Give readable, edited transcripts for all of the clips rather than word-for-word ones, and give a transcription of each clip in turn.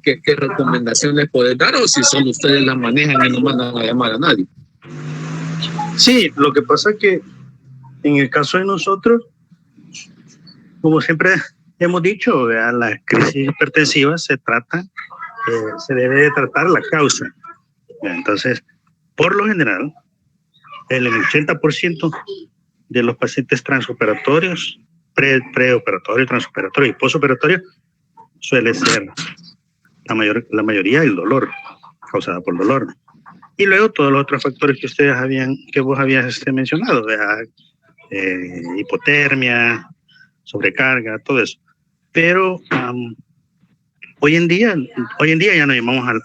qué recomendaciones pueden dar, o si solo ustedes las manejan y no mandan a llamar a nadie. Sí, lo que pasa es que en el caso de nosotros, como siempre hemos dicho, la crisis hipertensiva se debe de tratar la causa. Entonces, por lo general, el 80% de los pacientes transoperatorios, preoperatorios, transoperatorios y posoperatorios, suele ser la mayoría el dolor, causada por dolor. Y luego todos los otros factores que vos habías mencionado, hipotermia, sobrecarga, todo eso. Pero hoy en día ya no llamamos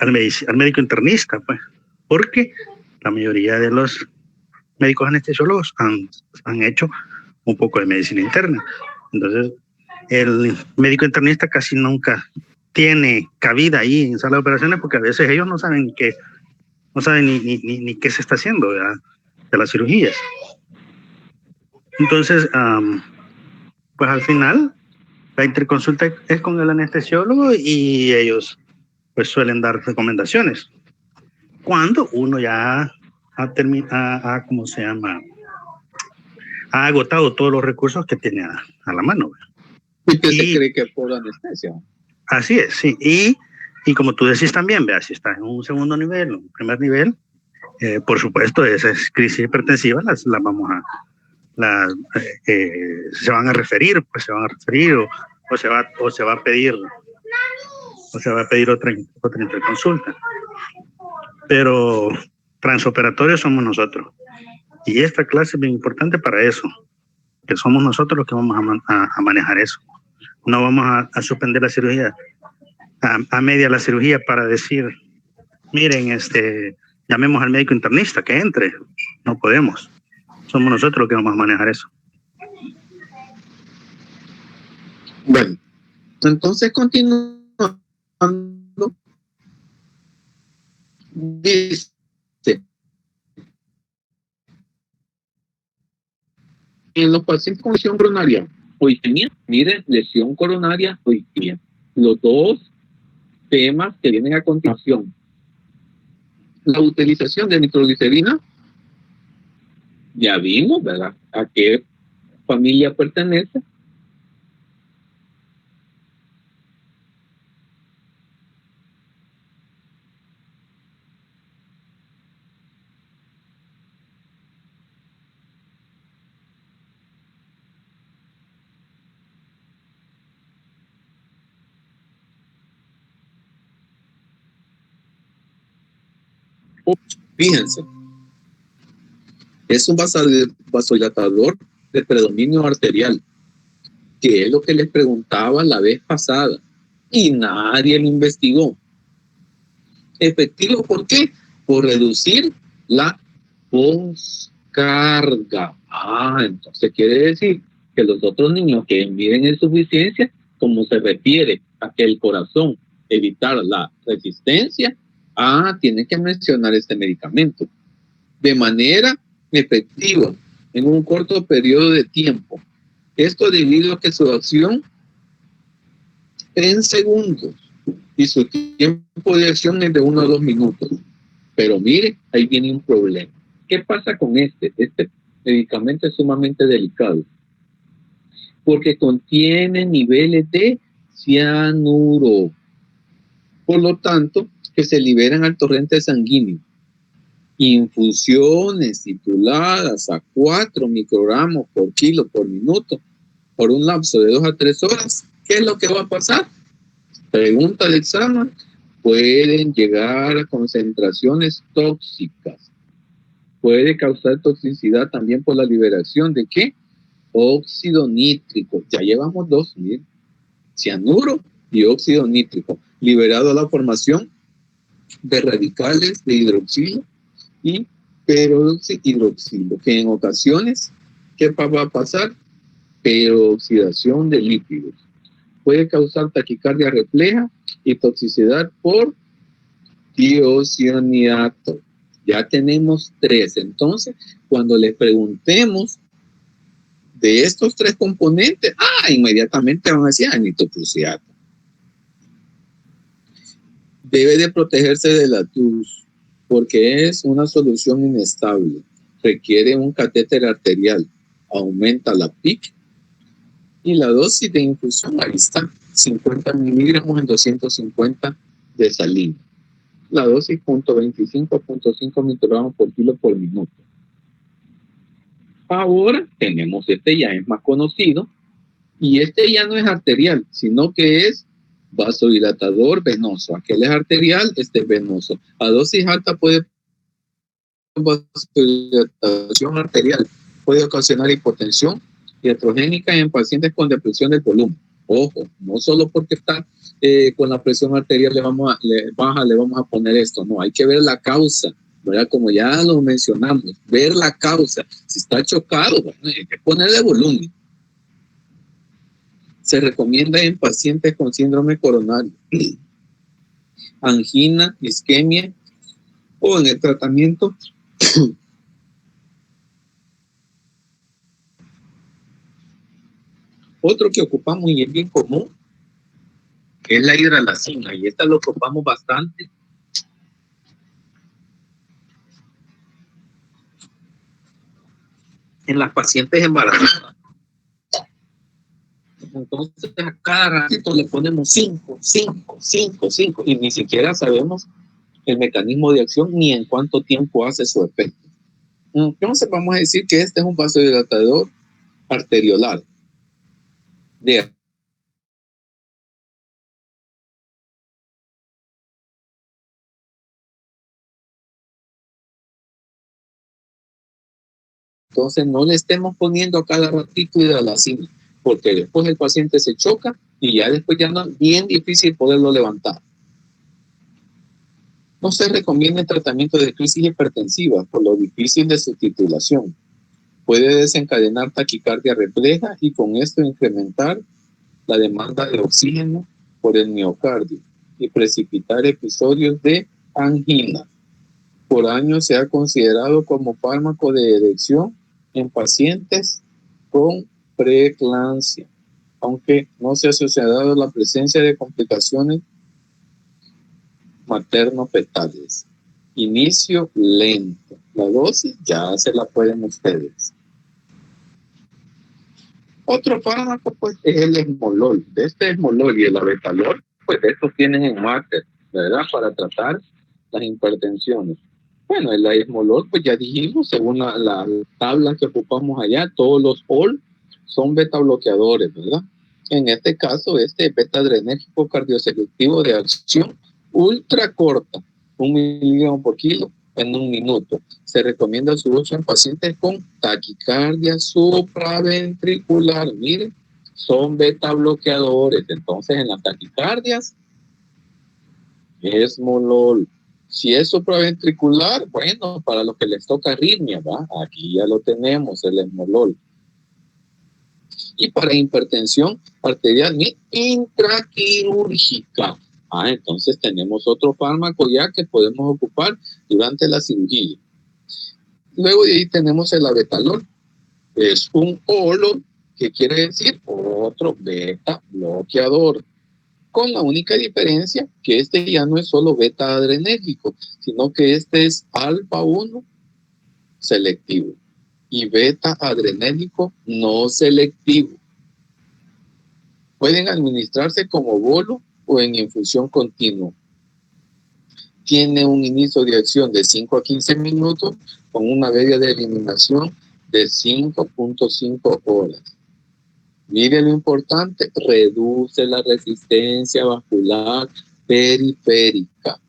al médico internista, pues, porque la mayoría de los médicos anestesiólogos han hecho un poco de medicina interna. Entonces, el médico internista casi nunca tiene cabida ahí en sala de operaciones, porque a veces ellos no saben ni qué se está haciendo de las cirugías. Entonces, pues al final la interconsulta es con el anestesiólogo y ellos pues suelen dar recomendaciones cuando uno ya ha agotado todos los recursos que tiene a la mano. ¿Y qué se cree que por anestesia? Así es, sí. Y como tú decís también, vea, si está en un segundo nivel o un primer nivel, por supuesto, esas crisis hipertensivas las vamos a se van a referir o se va a pedir otra interconsulta. Pero transoperatorios somos nosotros. Y esta clase es bien importante para eso, que somos nosotros los que vamos a manejar eso. No vamos a suspender la cirugía a media la cirugía para decir, miren, llamemos al médico internista que entre. No podemos. Somos nosotros los que vamos a manejar eso. Bueno, entonces continuando. Dice, en los pacientes con lesión coronaria o isquemia, miren, lesión coronaria o isquemia, los dos temas que vienen a continuación. La utilización de nitroglicerina, ya vimos, ¿verdad?, a qué familia pertenece. Fíjense, es un vasodilatador de predominio arterial, que es lo que les preguntaba la vez pasada y nadie lo investigó. Efectivo, ¿por qué? Por reducir la poscarga. Entonces quiere decir que los otros niños que miden insuficiencia, como se refiere a que el corazón evitar la resistencia, tiene que mencionar este medicamento de manera efectiva en un corto periodo de tiempo. Esto debido a que su acción en segundos y su tiempo de acción es de 1 a 2 minutos. Pero mire, ahí viene un problema. ¿Qué pasa con este? Este medicamento es sumamente delicado porque contiene niveles de cianuro. Por lo tanto, que se liberan al torrente sanguíneo. Infusiones tituladas a 4 microgramos por kilo por minuto por un lapso de 2 a 3 horas. ¿Qué es lo que va a pasar? Pregunta de examen. Pueden llegar a concentraciones tóxicas. Puede causar toxicidad también por la liberación de ¿qué? Óxido nítrico. Ya llevamos 2, miren. Cianuro y óxido nítrico. Liberado a la formación de radicales de hidroxilo y peroxihidroxilo, que en ocasiones, ¿qué va a pasar? Peroxidación de lípidos. Puede causar taquicardia refleja y toxicidad por tiocianiato. Ya tenemos 3. Entonces, cuando les preguntemos de estos tres componentes, inmediatamente van a decir nitroprusiato. Debe de protegerse de la TUS porque es una solución inestable. Requiere un catéter arterial. Aumenta la PIC y la dosis de infusión. Ahí está, 50 miligramos en 250 de salina. La dosis 0.25 microgramos por kilo por minuto. Ahora tenemos ya es más conocido, y ya no es arterial, sino que es vasodilatador venoso. Aquel es arterial, este es venoso. A dosis alta puede vasodilatación arterial, puede ocasionar hipotensión iatrogénica en pacientes con depresión del volumen. Ojo, no solo porque está con la presión arterial le vamos a poner esto, no, hay que ver la causa, ¿verdad? Como ya lo mencionamos, ver la causa. Si está chocado, bueno, hay que ponerle volumen. Se recomienda en pacientes con síndrome coronario, angina, isquemia o en el tratamiento otro que ocupamos y es bien común es la hidralazina, y esta lo ocupamos bastante en las pacientes embarazadas. Entonces a cada ratito le ponemos 5 y ni siquiera sabemos el mecanismo de acción ni en cuánto tiempo hace su efecto. Entonces vamos a decir que este es un vasodilatador arteriolar entonces no le estemos poniendo a cada ratito hidralazina, porque después el paciente se choca y ya después ya no es bien difícil poderlo levantar. No se recomienda el tratamiento de crisis hipertensiva por lo difícil de su titulación. Puede desencadenar taquicardia refleja y con esto incrementar la demanda de oxígeno por el miocardio y precipitar episodios de angina. Por años se ha considerado como fármaco de elección en pacientes con preeclampsia, aunque no se ha asociado a la presencia de complicaciones materno-fetales. Inicio lento. La dosis ya se la pueden ustedes. Otro fármaco pues es el esmolol. De este esmolol y el abetalol, pues estos tienen en market, ¿verdad? Para tratar las hipertensiones. Bueno, el esmolol, pues ya dijimos, según la tabla que ocupamos allá, todos los OL son beta bloqueadores, ¿verdad? En este caso, este es beta adrenérgico cardioselectivo de acción ultra corta, 1 miligramo por kilo en 1 minuto. Se recomienda su uso en pacientes con taquicardia supraventricular. Miren, son beta bloqueadores. Entonces, en las taquicardias, esmolol. Si es supraventricular, bueno, para los que les toca arritmia, ¿va? Aquí ya lo tenemos, el esmolol. Y para hipertensión arterial intraquirúrgica. Entonces tenemos otro fármaco ya que podemos ocupar durante la cirugía. Luego de ahí tenemos el abetalol. Es un olo, que quiere decir otro beta bloqueador. Con la única diferencia que este ya no es solo beta adrenérgico, sino que este es alfa 1 selectivo y beta adrenérgico no selectivo. Pueden administrarse como bolo o en infusión continua. Tiene un inicio de acción de 5 a 15 minutos con una media de eliminación de 5.5 horas. Mire lo importante, reduce la resistencia vascular periférica,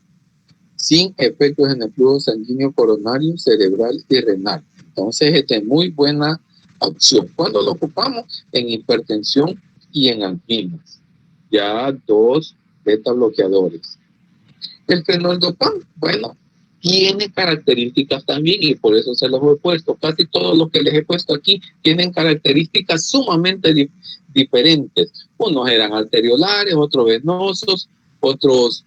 sin efectos en el flujo sanguíneo coronario, cerebral y renal. Entonces, esta es muy buena opción. ¿Cuándo lo ocupamos? En hipertensión y en anginas. Ya 2 beta bloqueadores. El fenoldopam, bueno, tiene características también y por eso se los he puesto. Casi todos los que les he puesto aquí tienen características sumamente diferentes. Unos eran arteriolares, otros venosos, otros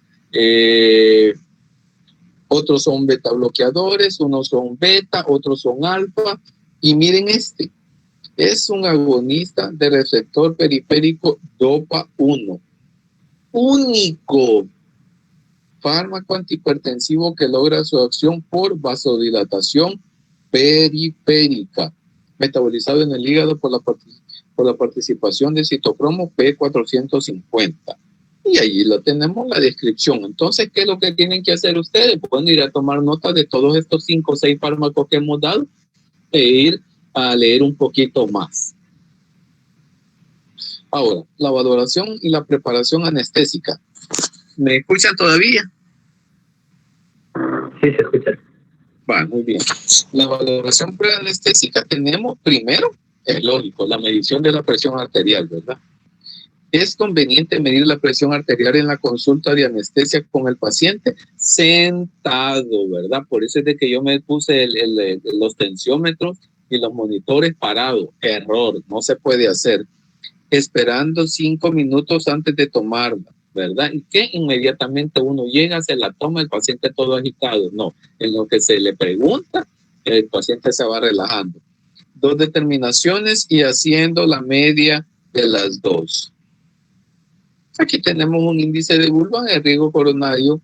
son beta bloqueadores, unos son beta, otros son alfa. Y miren este, Es un agonista de receptor periférico DOPA 1. Único fármaco antihipertensivo que logra su acción por vasodilatación periférica, metabolizado en el hígado por la participación de citocromo P450. Y ahí lo tenemos la descripción. Entonces, ¿qué es lo que tienen que hacer ustedes? Pueden ir a tomar nota de todos estos 5 o 6 fármacos que hemos dado e ir a leer un poquito más. Ahora, la valoración y la preparación anestésica. ¿Me escuchan todavía? Sí, se escucha. Va, muy bien. La valoración preanestésica tenemos primero, es lógico, la medición de la presión arterial, ¿verdad? Es conveniente medir la presión arterial en la consulta de anestesia con el paciente sentado, ¿verdad? Por eso es de que yo me puse los tensiómetros y los monitores parados. Error, no se puede hacer. Esperando 5 minutos antes de tomarla, ¿verdad? Y que inmediatamente uno llega, se la toma, el paciente todo agitado. No, en lo que se le pregunta, el paciente se va relajando. 2 determinaciones y haciendo la media de las 2. Aquí tenemos un índice de Bulban, el riesgo coronario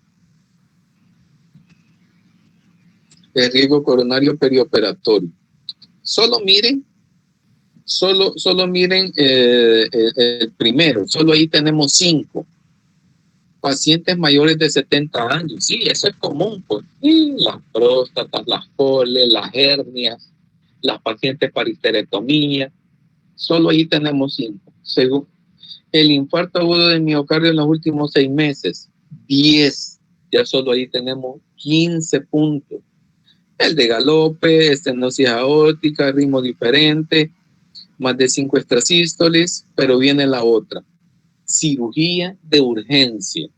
perioperatorio. Solo miren el primero, solo ahí tenemos 5. Pacientes mayores de 70 años, sí, eso es común, pues. Y las próstatas, las coles, las hernias, las pacientes para histerectomía, solo ahí tenemos 5. Según el infarto agudo de miocardio en los últimos 6 meses, 10. Ya solo ahí tenemos 15 puntos. El de galope, estenosis aórtica, ritmo diferente, más de 5 extrasístoles, pero viene la otra. Cirugía de urgencia.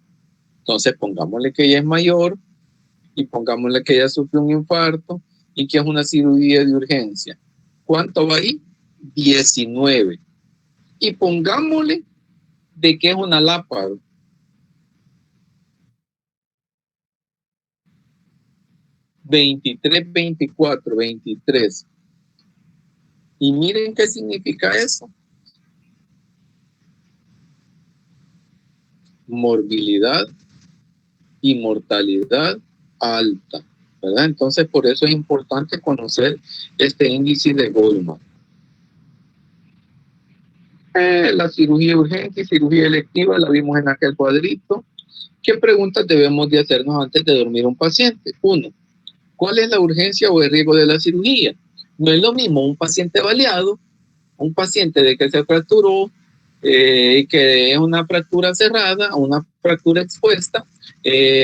Entonces pongámosle que ella es mayor y pongámosle que ella sufrió un infarto y que es una cirugía de urgencia. ¿Cuánto va ahí? 19. Y pongámosle de que es una LAPA. 23, 24, 23. Y miren qué significa eso. Morbilidad y mortalidad alta, ¿verdad? Entonces, por eso es importante conocer este índice de Goldman. La cirugía urgente y cirugía electiva la vimos en aquel cuadrito. ¿Qué preguntas debemos de hacernos antes de dormir un paciente? 1. ¿Cuál es la urgencia o el riesgo de la cirugía? No es lo mismo un paciente baleado, un paciente de que se fracturó, que es una fractura cerrada, a una fractura expuesta,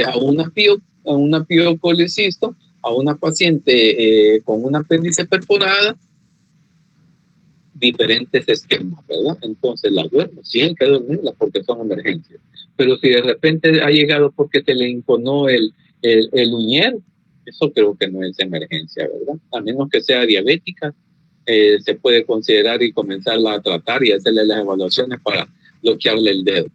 a una piocolicisto, a una paciente con un apéndice perforada, diferentes esquemas, ¿verdad? Entonces la duermo, sí hay que dormirla porque son emergencias. Pero si de repente ha llegado porque te le inconó el uñero, eso creo que no es emergencia, ¿verdad? A menos que sea diabética, se puede considerar y comenzarla a tratar y hacerle las evaluaciones para bloquearle el dedo.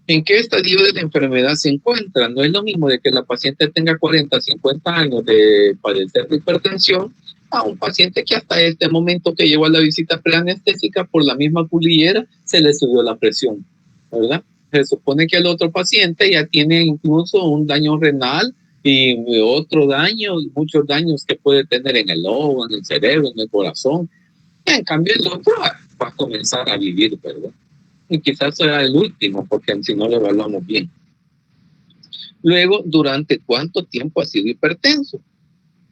¿En qué estadio de la enfermedad se encuentra? No es lo mismo de que la paciente tenga 40, 50 años de padecer de hipertensión a un paciente que hasta este momento que llegó a la visita preanestésica por la misma culillera se le subió la presión, ¿verdad? Se supone que el otro paciente ya tiene incluso un daño renal y otro daño, muchos daños que puede tener en el ojo, en el cerebro, en el corazón. Y en cambio el otro va a comenzar a vivir, ¿verdad? Y quizás sea el último, porque si no lo evaluamos bien. Luego, ¿durante cuánto tiempo ha sido hipertenso?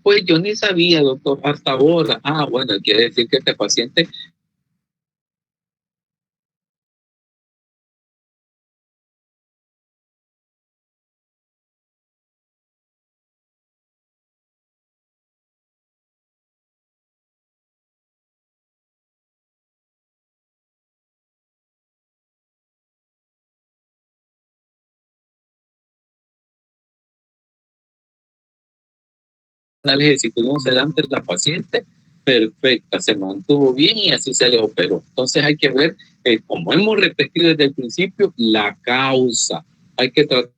Pues yo ni sabía, doctor, hasta ahora. Bueno, quiere decir que este paciente analgésico y un sedante, la paciente perfecta, se mantuvo bien y así se le operó. Entonces hay que ver, como hemos repetido desde el principio, la causa. Hay que tratar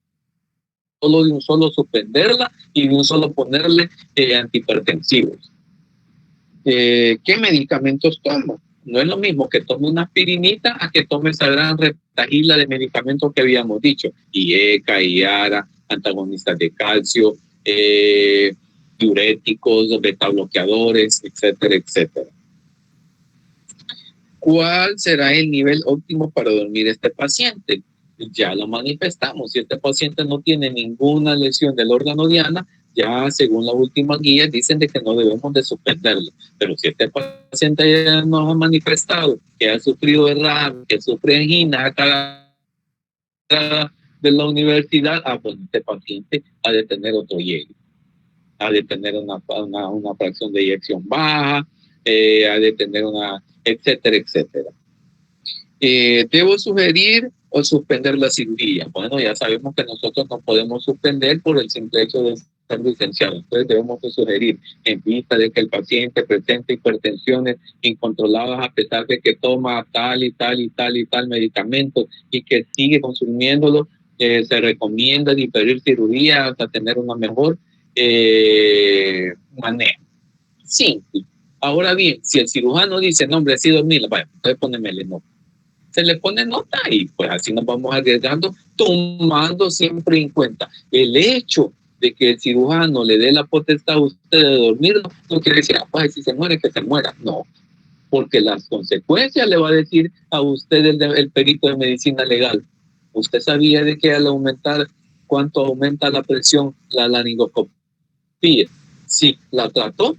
solo de un solo suspenderla y de un solo ponerle antihipertensivos. ¿Qué medicamentos tomo? No es lo mismo que tome una aspirinita a que tome esa gran retahíla de medicamentos que habíamos dicho. IECA, IARA, antagonistas de calcio, diuréticos, beta bloqueadores, etcétera, etcétera. ¿Cuál será el nivel óptimo para dormir este paciente? Ya lo manifestamos. Si este paciente no tiene ninguna lesión del órgano diana, ya según la última guía dicen de que no debemos de suspenderlo. Pero si este paciente ya nos ha manifestado que ha sufrido de RAM, que sufre angina de la universidad, pues este paciente ha de tener otro IEG, ha de tener una fracción de eyección baja, ha de tener una, etcétera, etcétera. ¿Debo sugerir o suspender la cirugía? Bueno, ya sabemos que nosotros no podemos suspender por el simple hecho de ser licenciados. Entonces debemos de sugerir, en vista de que el paciente presenta hipertensiones incontroladas a pesar de que toma tal y tal y tal y tal medicamento y que sigue consumiéndolo, se recomienda diferir cirugía hasta tener una mejor manejo. Simple. Ahora bien, si el cirujano dice, no, hombre, sí dormir, vaya, entonces ponémele nota. Se le pone nota y pues así nos vamos arriesgando, tomando siempre en cuenta el hecho de que el cirujano le dé la potestad a usted de dormir, no quiere decir, pues si se muere, que se muera. No, porque las consecuencias le va a decir a usted el perito de medicina legal. ¿Usted sabía de que al aumentar, cuánto aumenta la presión, la laringoscopía? Sí, ¿la trató?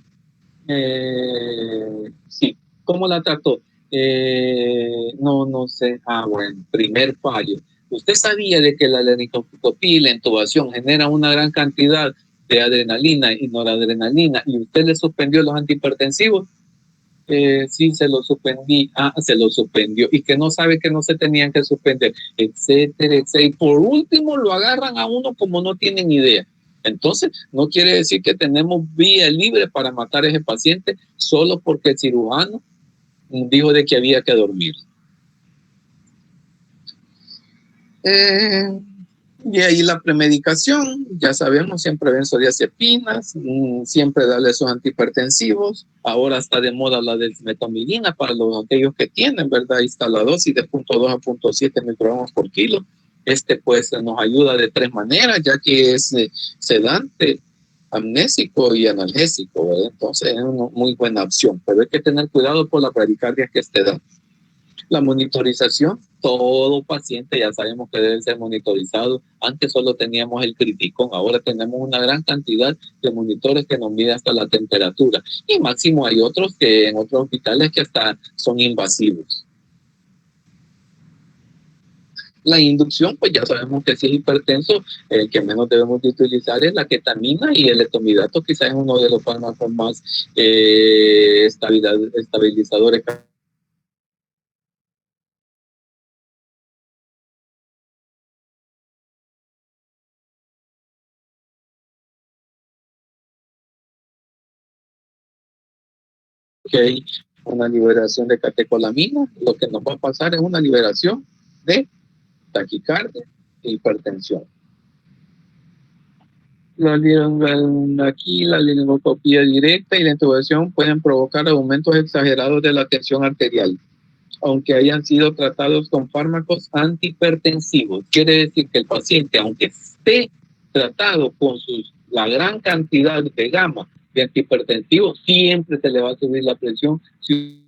Sí. ¿Cómo la trató? No sé. Bueno, primer fallo. ¿Usted sabía de que la laringoscopía y la intubación genera una gran cantidad de adrenalina y noradrenalina y usted le suspendió los antihipertensivos? Sí, se lo suspendí. Se lo suspendió. Y que no sabe que no se tenían que suspender, etcétera, etcétera. Y por último lo agarran a uno como no tienen idea. Entonces, no quiere decir que tenemos vía libre para matar a ese paciente solo porque el cirujano dijo de que había que dormir. Y ahí la premedicación, ya sabemos, siempre benzodiazepinas, siempre darle esos antihipertensivos. Ahora está de moda la desmetamidina para aquellos que tienen, ¿verdad? Ahí está la dosis de 0.2 a 0.7 microgramos por kilo. Pues nos ayuda de 3 maneras, ya que es sedante, amnésico y analgésico, ¿verdad? Entonces es una muy buena opción, pero hay que tener cuidado por la bradicardia que da. La monitorización, todo paciente ya sabemos que debe ser monitorizado. Antes solo teníamos el criticón, ahora tenemos una gran cantidad de monitores que nos miden hasta la temperatura. Y máximo hay otros que en otros hospitales que hasta son invasivos. La inducción, pues ya sabemos que si es hipertenso, el que menos debemos de utilizar es la ketamina, y el etomidato quizás es uno de los fármacos más estabilizadores. Que hay una liberación de catecolamina, lo que nos va a pasar es una liberación de taquicardia e hipertensión. Aquí la laringoscopía directa y la intubación pueden provocar aumentos exagerados de la tensión arterial, aunque hayan sido tratados con fármacos antihipertensivos. Quiere decir que el paciente, aunque esté tratado con la gran cantidad de gama de antihipertensivos, siempre se le va a subir la presión de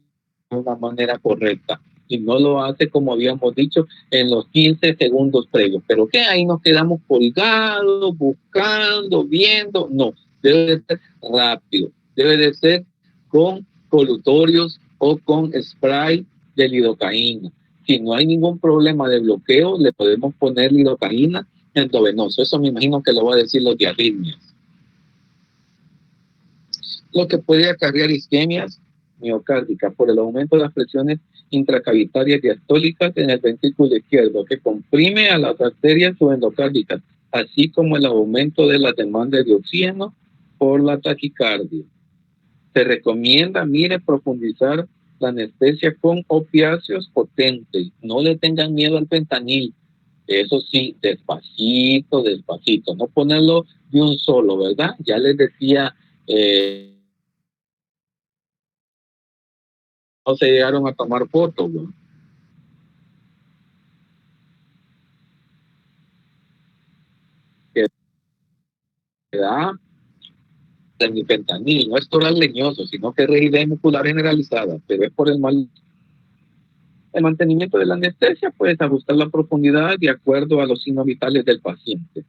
una manera correcta. Y no lo hace, como habíamos dicho, en los 15 segundos previos. Pero que ahí nos quedamos colgados, buscando, viendo. No, debe de ser rápido. Debe de ser con colutorios o con spray de lidocaína. Si no hay ningún problema de bloqueo, le podemos poner lidocaína endovenoso. Eso me imagino que lo va a decir los de arritmias. Lo que puede acarrear isquemias miocárdicas por el aumento de las presiones intracavitarias diastólicas en el ventrículo izquierdo, que comprime a las arterias subendocárdicas, así como el aumento de la demanda de oxígeno por la taquicardia. Se recomienda, profundizar la anestesia con opiáceos potentes. No le tengan miedo al fentanil. Eso sí, despacito, despacito. No ponerlo de un solo, ¿verdad? Ya les decía no se llegaron a tomar fotos, ¿no? Que da de mi fentanil, no es toral leñoso, sino que es rigidez muscular generalizada, pero es por el mantenimiento de la anestesia, pues ajustar la profundidad de acuerdo a los signos vitales del paciente.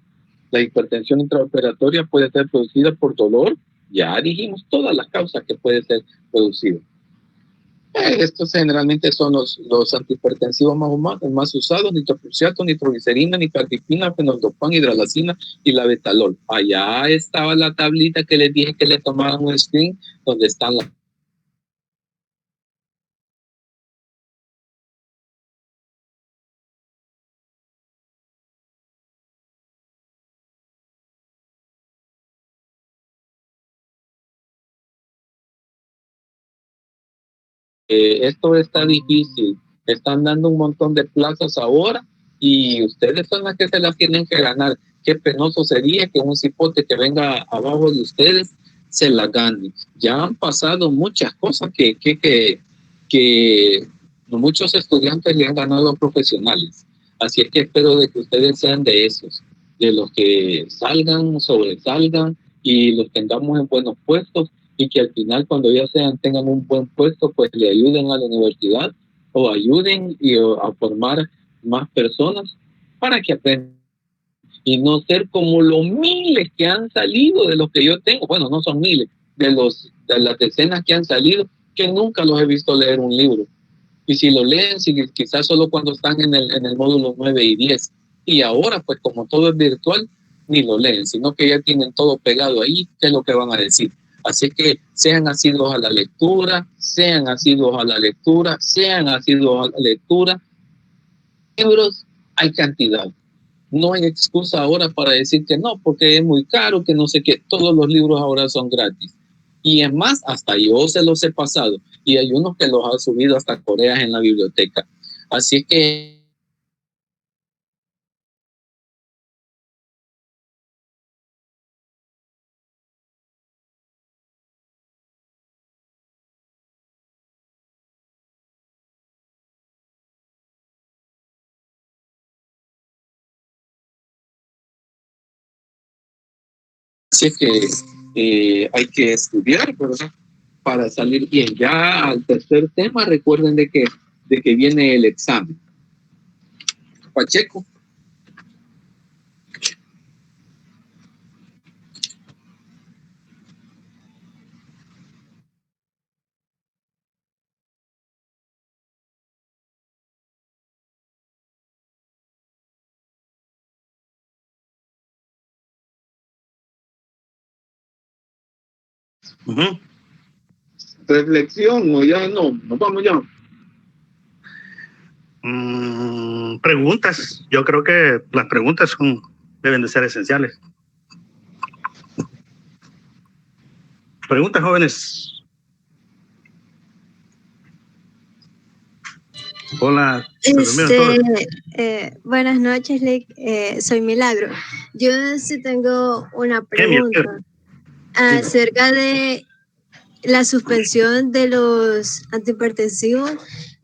La hipertensión intraoperatoria puede ser producida por dolor, ya dijimos todas las causas que puede ser producida. Estos generalmente son los antihipertensivos más usados: nitroprusiato, nitroglicerina, nifadipina, fenoldopam, hidralazina y la betalol. Allá estaba la tablita que les dije que le tomaran un screen, donde están las. Esto está difícil, están dando un montón de plazas ahora y ustedes son las que se las tienen que ganar. Qué penoso sería que un cipote que venga abajo de ustedes se la gane. Ya han pasado muchas cosas que muchos estudiantes le han ganado a profesionales. Así es que espero de que ustedes sean de esos, de los que salgan, sobresalgan y los tengamos en buenos puestos, y que al final, cuando ya tengan un buen puesto, pues le ayuden a la universidad o ayuden a formar más personas para que aprendan, y no ser como los miles que han salido de los que yo tengo. Bueno, no son miles, de las decenas que han salido, que nunca los he visto leer un libro. Y si lo leen, quizás solo cuando están en el módulo 9 y 10. Y ahora, pues como todo es virtual, ni lo leen, sino que ya tienen todo pegado ahí. ¿Qué es lo que van a decir? Así que sean asiduos a la lectura, sean asiduos a la lectura, sean asiduos a la lectura. Libros hay cantidad. No hay excusa ahora para decir que no, porque es muy caro, que no sé qué. Todos los libros ahora son gratis. Y es más, hasta yo se los he pasado. Y hay unos que los han subido hasta Coreas en la biblioteca. Así que hay que estudiar, ¿verdad?, para salir bien. Ya al tercer tema, recuerden de que viene el examen. Pacheco. Uh-huh. Reflexión, o ya no, nos vamos ya. Preguntas. Yo creo que las preguntas deben de ser esenciales. Preguntas, jóvenes. Hola. Buenas noches, Lick. Soy Milagro. Yo sí tengo una pregunta acerca de la suspensión de los antihipertensivos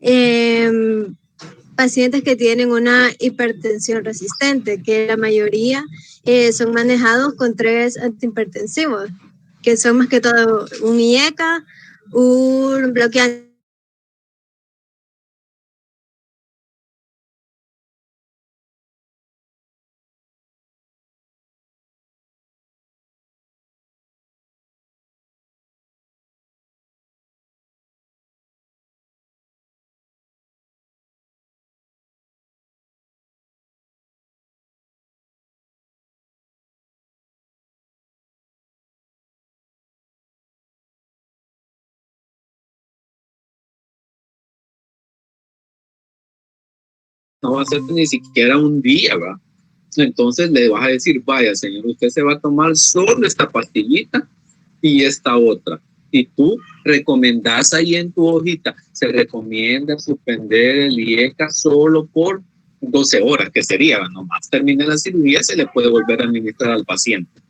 en pacientes que tienen una hipertensión resistente, que la mayoría son manejados con 3 antihipertensivos, que son más que todo un IECA, un bloqueante. No va a ser ni siquiera un día, ¿va? Entonces le vas a decir, vaya, señor, usted se va a tomar solo esta pastillita y esta otra. Y tú recomendás ahí en tu hojita, se recomienda suspender el IECA solo por 12 horas, que sería, nomás termine la cirugía, se le puede volver a administrar al paciente.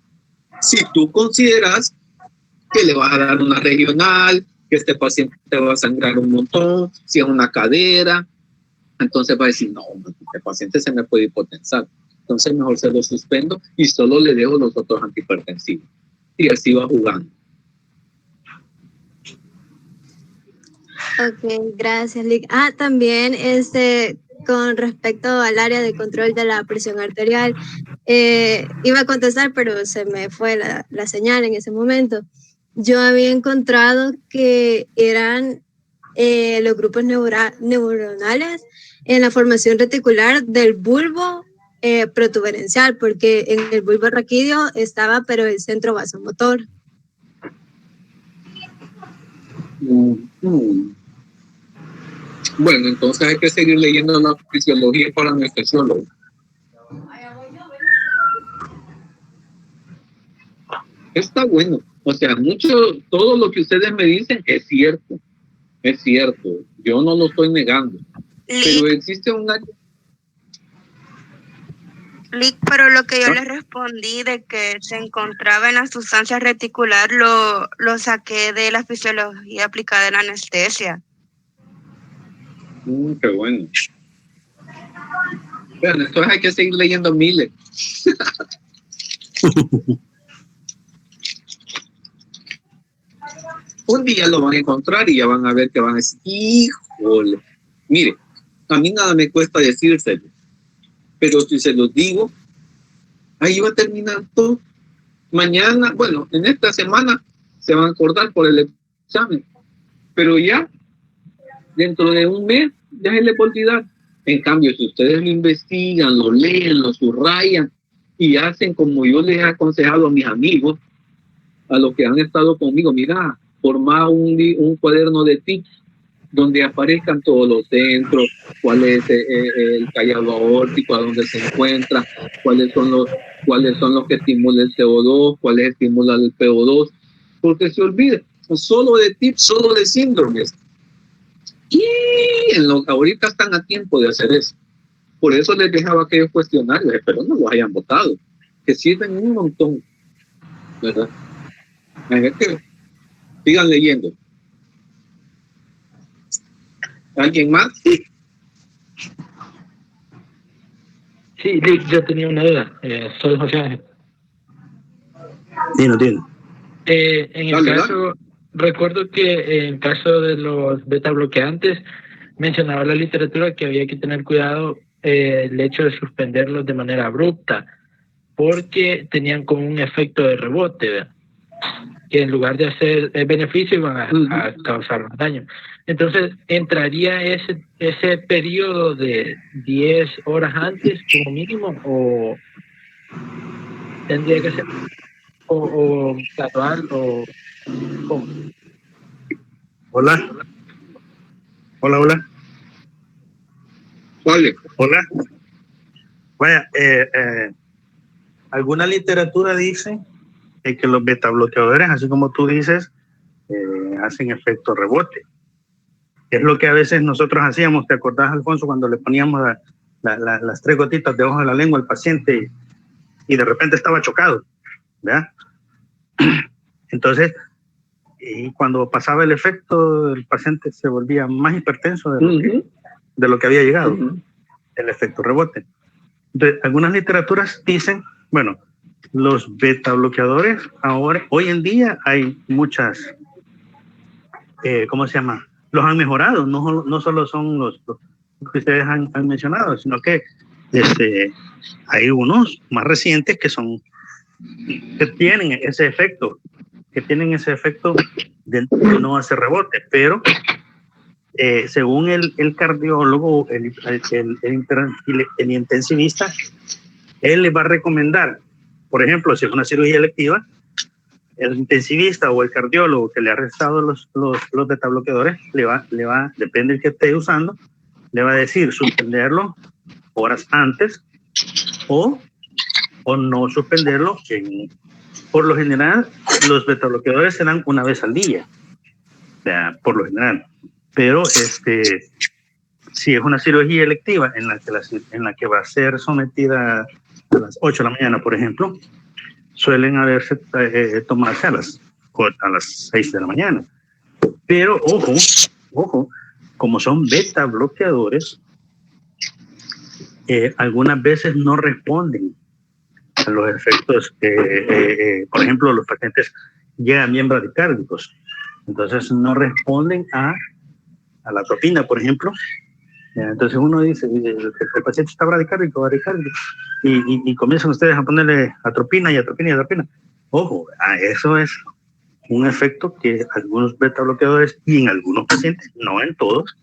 Si tú consideras que le vas a dar una regional que este paciente va a sangrar un montón, si es una cadera, entonces va a decir, no, este paciente se me puede hipotensar, entonces mejor se lo suspendo y solo le dejo los otros antihipertensivos. Y así va jugando. Ok, gracias, Lick. También con respecto al área de control de la presión arterial, iba a contestar, pero se me fue la señal en ese momento. Yo había encontrado que eran los grupos neuronales en la formación reticular del bulbo protuberencial, porque en el bulbo raquídeo estaba, pero el centro vasomotor. Bueno, entonces hay que seguir leyendo la fisiología para anestesiólogo. Está bueno. O sea, todo lo que ustedes me dicen es cierto. Es cierto. Yo no lo estoy negando. Pero existe un área. Lick, pero lo que yo le respondí de que se encontraba en la sustancia reticular lo saqué de la fisiología aplicada en la anestesia. Qué bueno. Bueno, entonces hay que seguir leyendo miles. Un día lo van a encontrar y ya van a ver que van a decir, híjole, mire, a mí nada me cuesta decírselo, pero si se los digo, ahí va a terminar todo. Mañana, bueno, en esta semana se van a acordar por el examen, pero ya dentro de un mes ya se les va a olvidar. En cambio, si ustedes lo investigan, lo leen, lo subrayan y hacen como yo les he aconsejado a mis amigos, a los que han estado conmigo, mira, formar un cuaderno de tips donde aparezcan todos los centros, cuál es el callado aórtico, a dónde se encuentra, cuáles son los que estimulan el CO2, cuáles estimulan el PO2, porque se olvida, solo de tips, solo de síndromes. Y ahorita están a tiempo de hacer eso. Por eso les dejaba aquellos cuestionarios, espero no los hayan votado, que sirven un montón, ¿verdad? Que sigan leyendo. ¿Alguien más? Sí, Lick, yo tenía una duda. Soy José Ángel. Sí, no entiendo. En el caso, recuerdo que en caso de los beta bloqueantes, mencionaba la literatura que había que tener cuidado el hecho de suspenderlos de manera abrupta, porque tenían como un efecto de rebote, ¿verdad? Que en lugar de hacer beneficio iban a causar más daño. Entonces, ¿entraría ese periodo de 10 horas antes como mínimo o tendría que ser o gradual o cómo? Hola. Hola. Vaya, alguna literatura dice que los beta bloqueadores, así como tú dices, hacen efecto rebote. Es lo que a veces nosotros hacíamos, ¿te acordás, Alfonso, cuando le poníamos las 3 gotitas debajo de la lengua al paciente y de repente estaba chocado, ¿verdad? Entonces, y cuando pasaba el efecto, el paciente se volvía más hipertenso de lo que había llegado, el efecto rebote. Entonces, algunas literaturas dicen, bueno, los beta bloqueadores, hoy en día hay muchas, ¿cómo se llama? Los han mejorado, no solo son los que ustedes han mencionado, sino que hay unos más recientes que tienen ese efecto de no hacer rebote, pero según el cardiólogo, el intensivista, él le va a recomendar, por ejemplo, si es una cirugía electiva, el intensivista o el cardiólogo que le ha restado los beta bloqueadores, le va, depende del que esté usando, le va a decir suspenderlo horas antes o no suspenderlo. Por lo general, los beta bloqueadores se dan una vez al día, por lo general. Pero si es una cirugía electiva en la que va a ser sometida a las 8 de la mañana, por ejemplo, suelen tomarse a las 6 de la mañana. Pero ojo, como son beta bloqueadores, algunas veces no responden a los efectos. Por ejemplo, los pacientes llegan bien bradicárdicos, entonces no responden a la atropina, por ejemplo. Entonces uno dice, el paciente está bradicárdico, y comienzan ustedes a ponerle atropina. Ojo, eso es un efecto que algunos beta bloqueadores y en algunos pacientes, no en todos,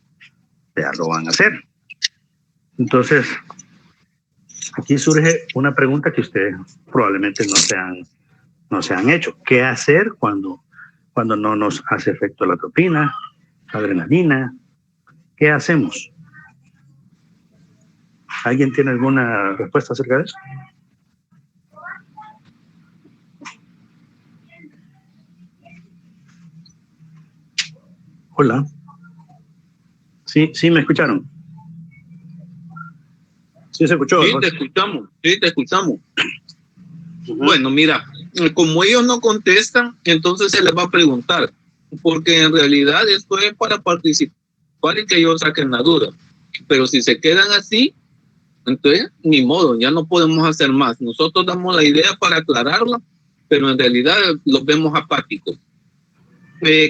ya lo van a hacer. Entonces, aquí surge una pregunta que ustedes probablemente no se han hecho. ¿Qué hacer cuando no nos hace efecto la atropina, la adrenalina? ¿Qué hacemos? ¿Alguien tiene alguna respuesta acerca de eso? Hola. Sí, me escucharon. Sí, se escuchó. Sí, te escuchamos. Bueno, mira, como ellos no contestan, entonces se les va a preguntar, porque en realidad esto es para participar y que ellos saquen la duda. Pero si se quedan así, entonces ni modo, ya no podemos hacer más. Nosotros damos la idea para aclararla, pero en realidad los vemos apáticos.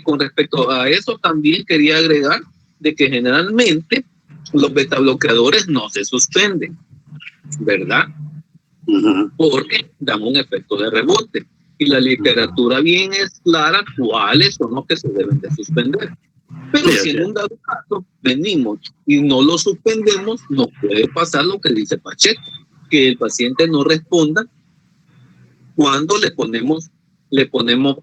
Con respecto a eso, también quería agregar de que generalmente los beta bloqueadores no se suspenden, ¿verdad? Porque dan un efecto de rebote. Y la literatura bien es clara cuáles son los que se deben de suspender. Pero si en un dado caso venimos y no lo suspendemos, no puede pasar lo que dice Pacheco, que el paciente no responda cuando le ponemos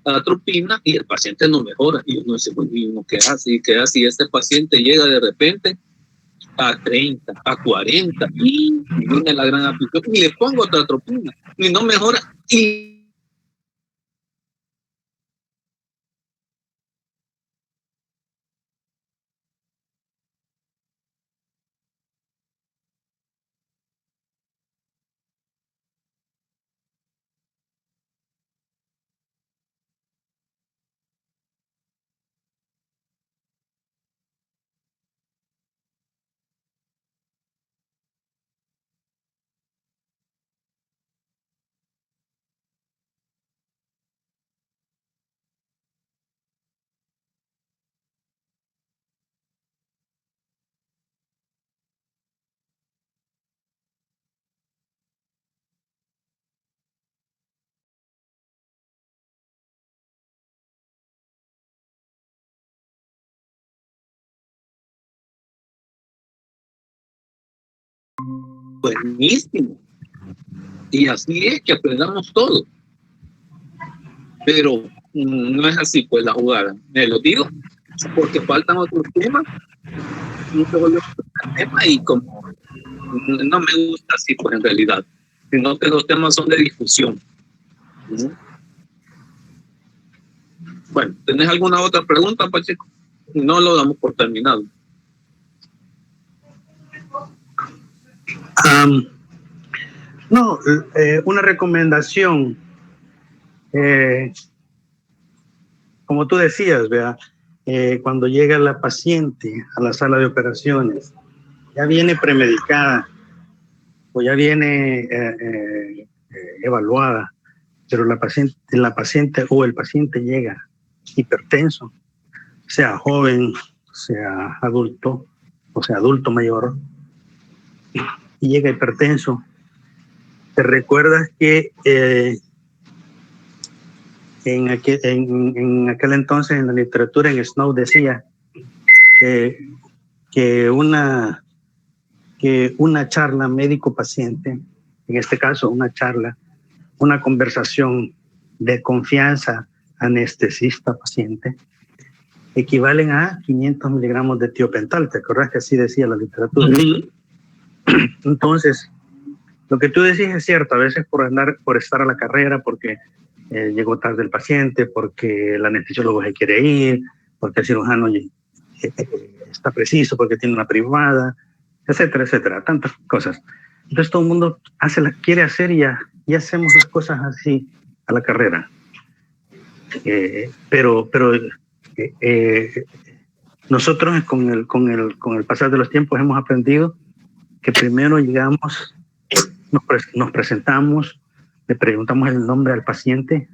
atropina y el paciente no mejora. Y uno dice, bueno, ¿qué hace? ¿Y qué hace? Y este paciente llega de repente a 30, a 40, y viene la gran aplicación y le pongo otra atropina y no mejora. Y buenísimo. Y así es que aprendamos todo. Pero no es así, pues, la jugada. Me lo digo, porque faltan otros temas. No se vuelve un tema y como no me gusta así, pues, en realidad. Sino que los temas son de discusión. Bueno, ¿tenés alguna otra pregunta, Pacheco? No lo damos por terminado. No, una recomendación. Como tú decías, ¿verdad? Cuando llega la paciente a la sala de operaciones, ya viene premedicada o ya viene evaluada, pero la paciente o el paciente llega hipertenso, sea joven, sea adulto, o sea adulto mayor, y llega hipertenso. ¿Te recuerdas que en aquel entonces en la literatura, en Snow decía que una charla médico-paciente, en este caso una conversación de confianza anestesista-paciente, equivalen a 500 miligramos de tiopental? ¿Te acuerdas que así decía la literatura? Entonces, lo que tú decís es cierto, a veces por estar a la carrera, porque llegó tarde el paciente, porque el anestesiólogo se quiere ir, porque el cirujano está preciso, porque tiene una privada, etcétera, etcétera, tantas cosas. Entonces todo el mundo quiere hacer y hacemos las cosas así a la carrera. Pero nosotros con el pasar de los tiempos hemos aprendido que primero llegamos, nos presentamos, le preguntamos el nombre al paciente.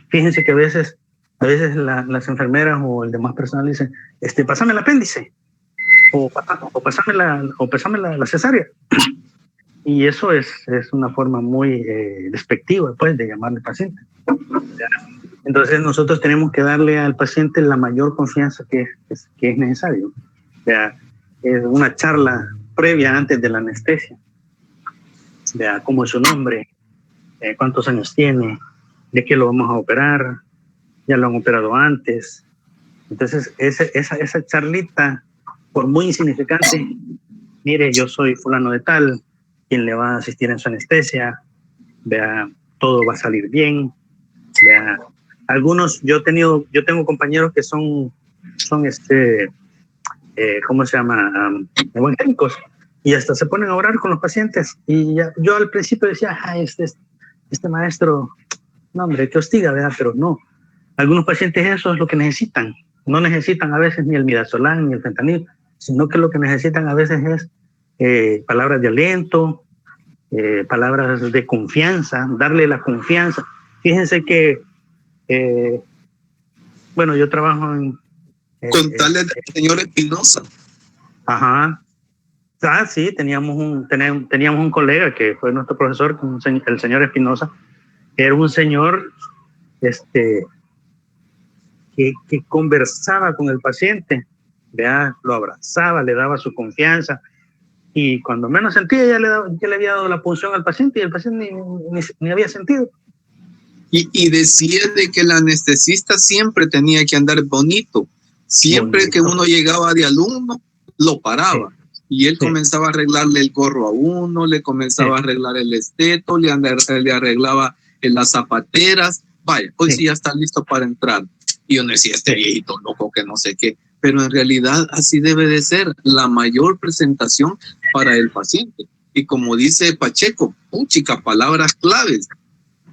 Fíjense que a veces las enfermeras o el demás personal dicen, pásame el apéndice o pásame la cesárea. Y eso es una forma muy despectiva, pues, de llamarle al paciente. Entonces nosotros tenemos que darle al paciente la mayor confianza que es necesario. O sea, es una charla previa antes de la anestesia. Vea cómo es su nombre, cuántos años tiene, de qué lo vamos a operar, ya lo han operado antes. Entonces esa charlita, por muy insignificante, mire, yo soy fulano de tal, quien le va a asistir en su anestesia, vea, todo va a salir bien. Vea, algunos, yo tengo compañeros que son ¿cómo se llama? Evangélicos, y hasta se ponen a orar con los pacientes. Y yo al principio decía, este maestro, no hombre, que hostiga, ¿verdad? Pero no, algunos pacientes eso es lo que necesitan. No necesitan a veces ni el midazolam ni el fentanil, sino que lo que necesitan a veces es palabras de aliento, palabras de confianza, darle la confianza. Fíjense que, bueno, yo trabajo en... Contarle del señor Espinosa. Ajá. Sí, teníamos un colega que fue nuestro profesor, el señor Espinosa. Era un señor que conversaba con el paciente, ¿verdad? Lo abrazaba, le daba su confianza, y cuando menos sentía ya le había dado la punción al paciente, y el paciente ni había sentido. Y decía de que el anestesista siempre tenía que andar bonito. Siempre que uno llegaba de alumno, lo paraba. Sí. Y él comenzaba a arreglarle el gorro a uno, le comenzaba a arreglar el esteto, le arreglaba las zapateras. Vaya, hoy sí ya está listo para entrar. Y uno decía, viejito loco que no sé qué. Pero en realidad así debe de ser la mayor presentación para el paciente. Y como dice Pacheco, puchica, palabras claves,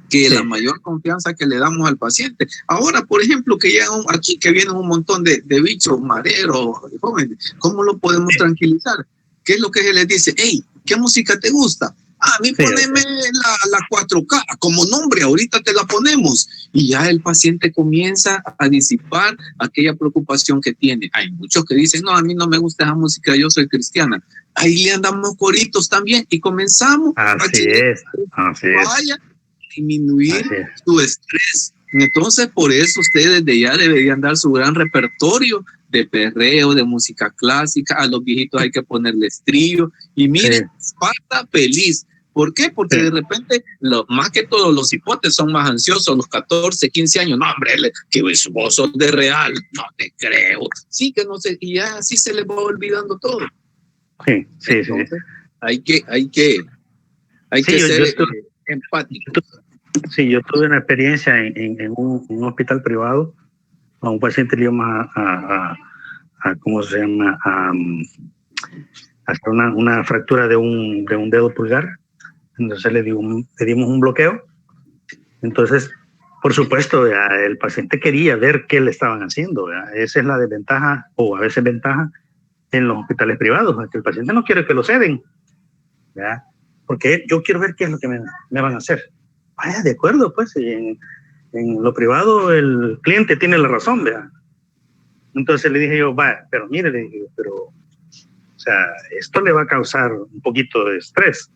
que la mayor confianza que le damos al paciente. Ahora, por ejemplo, que llegan aquí, que vienen un montón de bichos, mareros, jóvenes, ¿cómo lo podemos tranquilizar? ¿Qué es lo que se les dice? Hey, ¿qué música te gusta? A mí poneme la 4K, como nombre, ahorita te la ponemos. Y ya el paciente comienza a disipar aquella preocupación que tiene. Hay muchos que dicen, no, a mí no me gusta esa música, yo soy cristiana. Ahí le andamos coritos también y comenzamos así es. Disminuir su estrés. Entonces, por eso ustedes de ya deberían dar su gran repertorio de perreo, de música clásica. A los viejitos hay que ponerle estribillo. Y miren, Esparta feliz. ¿Por qué? Porque de repente, más que todos los hipotes son más ansiosos, los 14, 15 años. No, hombre, que vos sos de real. No te creo. Sí, que no sé. Y ya así se les va olvidando todo. Sí. Entonces, hay que ser empático. Sí, yo tuve una experiencia en un hospital privado. A un paciente le íbamos a ¿cómo se llama? A hacer una fractura de un dedo pulgar. Entonces le dimos un bloqueo. Entonces, por supuesto, el paciente quería ver qué le estaban haciendo. Esa es la desventaja, o a veces ventaja, en los hospitales privados, que el paciente no quiere que lo ceden, ¿verdad? Porque yo quiero ver qué es lo que me van a hacer. Vaya, de acuerdo, pues, en lo privado el cliente tiene la razón, ¿verdad? Entonces le dije yo, vaya, pero mire, le dije, o sea, esto le va a causar un poquito de estrés.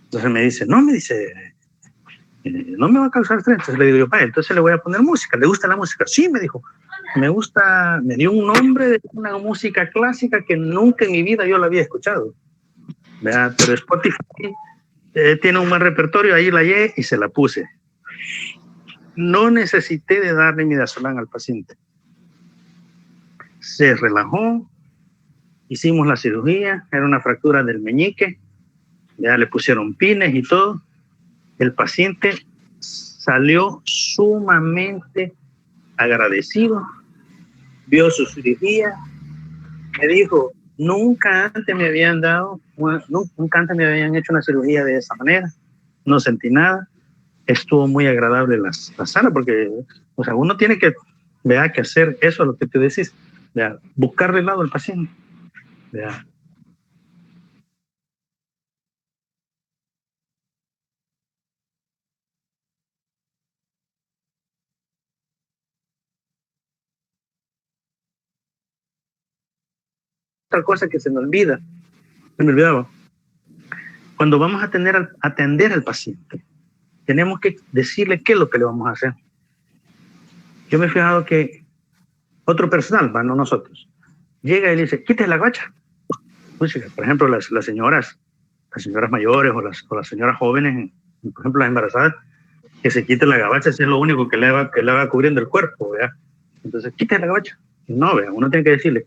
Entonces me dice, no me va a causar estrés. Entonces le digo yo, vaya, entonces le voy a poner música. ¿Le gusta la música? Sí, me dijo, me gusta, me dio un nombre de una música clásica que nunca en mi vida yo la había escuchado, ¿verdad? Pero Spotify tiene un buen repertorio, ahí la hallé y se la puse. No necesité de darle midazolam al paciente. Se relajó, hicimos la cirugía, era una fractura del meñique, ya le pusieron pines y todo. El paciente salió sumamente agradecido, vio su cirugía, me dijo, nunca antes me habían hecho una cirugía de esa manera, no sentí nada, estuvo muy agradable la sala, porque, o sea, uno tiene que vea, que hacer eso, lo que te decís, vea, buscarle el lado al paciente, vea. Otra cosa que se me olvidaba, cuando vamos a atender al paciente, tenemos que decirle qué es lo que le vamos a hacer. Yo me he fijado que otro personal, no nosotros, llega y le dice, quítese la gabacha. Pues, por ejemplo, las señoras mayores o las señoras jóvenes, por ejemplo, las embarazadas, que se quiten la gabacha, si es lo único que le va cubriendo el cuerpo, ¿verdad? Entonces, quítese la gabacha. No, ¿verdad? Uno tiene que decirle,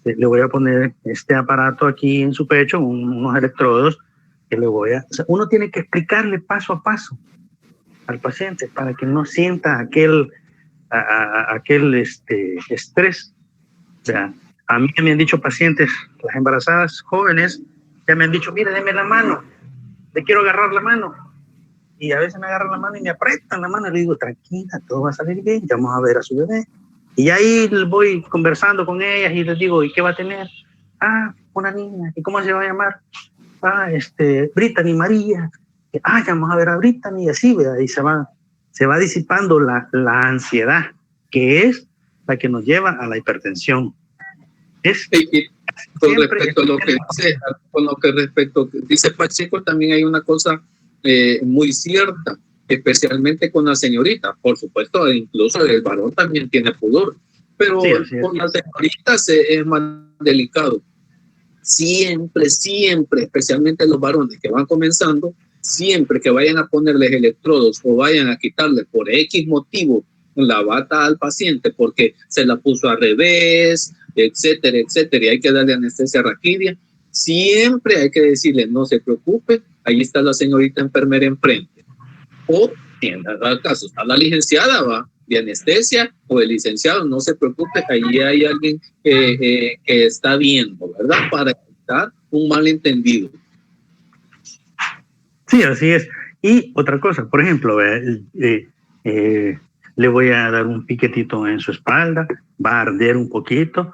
le voy a poner este aparato aquí en su pecho, unos electrodos, que o sea, uno tiene que explicarle paso a paso al paciente para que no sienta aquel estrés. O sea, a mí me han dicho pacientes, las embarazadas jóvenes, ya me han dicho, mire, deme la mano, le quiero agarrar la mano. Y a veces me agarran la mano y me aprietan la mano y le digo, tranquila, todo va a salir bien, ya vamos a ver a su bebé. Y ahí voy conversando con ellas y les digo, ¿y qué va a tener? Ah, una niña. ¿Y cómo se va a llamar? Ah, Brittany María. Ah, ya vamos a ver a Brittany, y así, ¿verdad? Y se va disipando la ansiedad, que es la que nos lleva a la hipertensión. Con respecto a lo que dice, dice Pacheco, también hay una cosa muy cierta, especialmente con la señorita. Por supuesto, incluso el varón también tiene pudor, pero sí, con las señoritas es más delicado. Siempre, especialmente los varones que van comenzando, siempre que vayan a ponerles electrodos o vayan a quitarle por X motivo la bata al paciente porque se la puso al revés, etcétera, y hay que darle anestesia raquidia, siempre hay que decirle, no se preocupe, ahí está la señorita enfermera enfrente. O, en el caso, está la licenciada de anestesia o el licenciado, no se preocupe, ahí hay alguien que está viendo, ¿verdad? Para evitar un malentendido. Sí, así es. Y otra cosa, por ejemplo, le voy a dar un piquetito en su espalda, va a arder un poquito.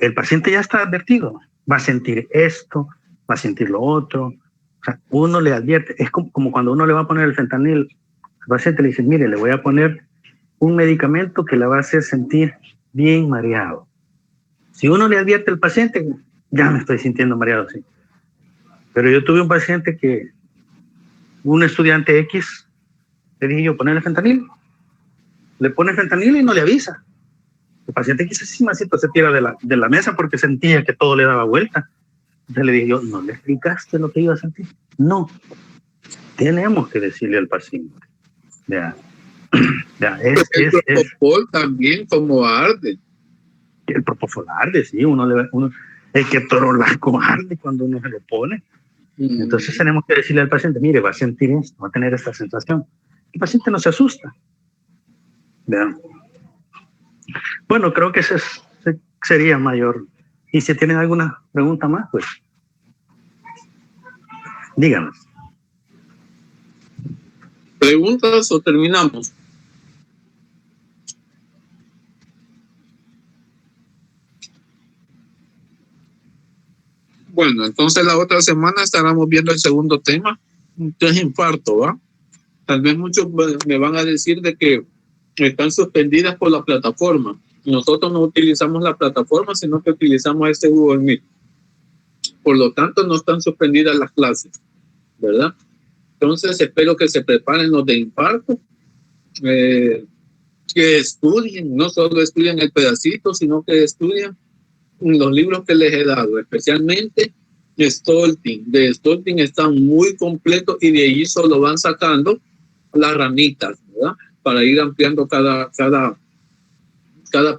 El paciente ya está advertido, va a sentir esto, va a sentir lo otro. O sea, uno le advierte, es como cuando uno le va a poner el fentanil, al paciente le dice, mire, le voy a poner un medicamento que le va a hacer sentir bien mareado. Si uno le advierte al paciente, ya me estoy sintiendo mareado, sí. Pero yo tuve un paciente que, un estudiante X, le dije yo, ponle fentanil. Le pone fentanil y no le avisa. El paciente X así masito se tira de la mesa porque sentía que todo le daba vuelta. Entonces le dije yo, ¿no le explicaste lo que iba a sentir? No. Tenemos que decirle al paciente. El propofol también como arde. El propofol arde, sí. El ketorolaco arde cuando uno se lo pone. Entonces tenemos que decirle al paciente, mire, va a sentir esto, va a tener esta sensación. El paciente no se asusta. Vean. Bueno, creo que ese sería mayor. Y si tienen alguna pregunta más, pues díganos. ¿Preguntas o terminamos? Bueno, entonces la otra semana estaremos viendo el segundo tema, que es infarto, ¿va? Tal vez muchos me van a decir de que están suspendidas por la plataforma. Nosotros no utilizamos la plataforma, sino que utilizamos este Google Meet. Por lo tanto, no están suspendidas las clases, ¿verdad? Entonces, espero que se preparen los de infarto, que estudien, no solo estudien el pedacito, sino que estudien los libros que les he dado, especialmente Stolting. De Stolting están muy completos y de allí solo van sacando las ramitas, ¿verdad? Para ir ampliando cada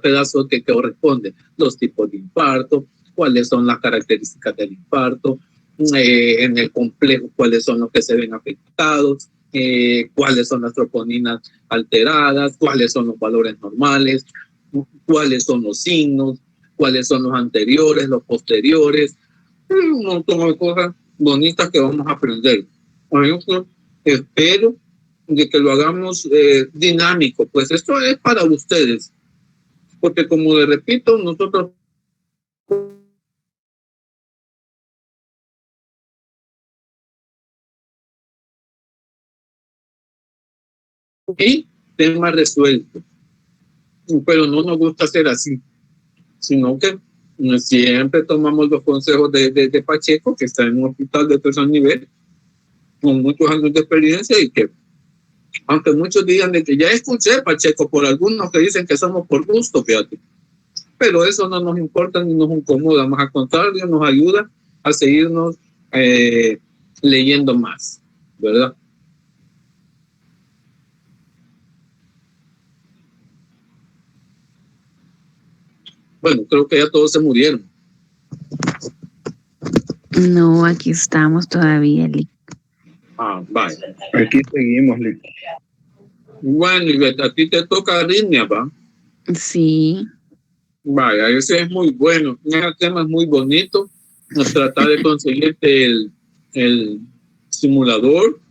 pedazo que corresponde, los tipos de infarto, cuáles son las características del infarto, en el complejo cuáles son los que se ven afectados, cuáles son las troponinas alteradas, cuáles son los valores normales, cuáles son los signos, cuáles son los anteriores, los posteriores, un montón de cosas bonitas que vamos a aprender. Por ejemplo, espero de que lo hagamos dinámico. Pues esto es para ustedes, porque como les repito, nosotros y tema resuelto, pero no nos gusta hacer así, sino que siempre tomamos los consejos de Pacheco, que está en un hospital de tercer nivel con muchos años de experiencia, y que aunque muchos digan de que ya escuché Pacheco por algunos que dicen que somos por gusto, fíjate, pero eso no nos importa ni nos incomoda, más al contrario, nos ayuda a seguirnos leyendo más, ¿verdad? Bueno, creo que ya todos se murieron. No, aquí estamos todavía, Lick. Ah, vale. Aquí seguimos, Lick. Bueno, Ivette, a ti te toca arritmia, ¿va? Sí. Vaya, ese es muy bueno. Ese tema es muy bonito. Tratar de conseguirte el simulador